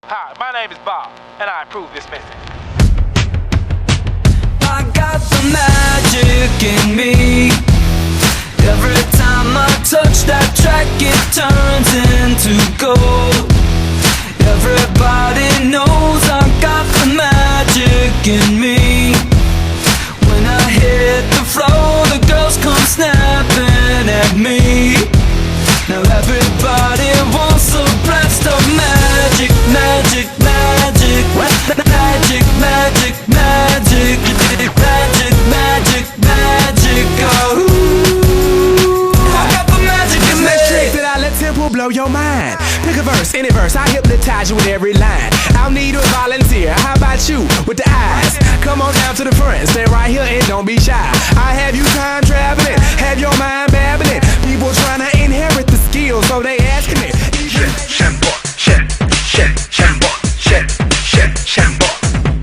Hi, my name is Bob, and I approve this message. I got the magic in me. Every time I touch that track, it turns into gold. Everybody knows I got the magic in me. When I hit the floor, the girls come snapping at me. Now everybody wants a blast of magic, magic, magic, magic, magic, magic, magic, magic, magic, oh. I got the magic in me. Trick that I let tempo blow your mind. Pick a verse, any verse, I hypnotize you with every line. I'll need a volunteer, how about you with the eyes? Come on down to the front, stay right here and don't be shy. I have you time traveling, have your mind babbling. People trying to inherit the skills, so they asking it.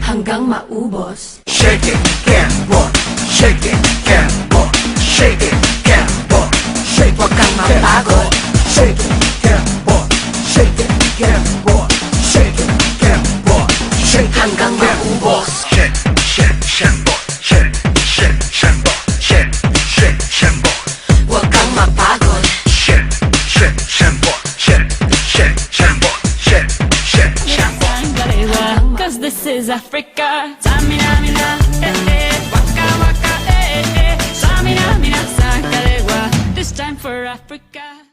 Hanggang maubos. Shake it, can't walk. Shake it, can't walk. Shake it, can't walk. Shake it, Huwag kang mapagod. shake it, can't walk. Shake it, can't walk. Shake it, can't walk. Shake it, Hanggang can't walk. maubos. Shake, shake, shake, shake, shake, shake, shake, shake, shake, Huwag kang mapagod. shake, shake, shake, shake, shake, shake, shake, shake, shake. Cause this is Africa. Samina, mina, waka, waka, Samina, mina, sakarewa. This time for Africa.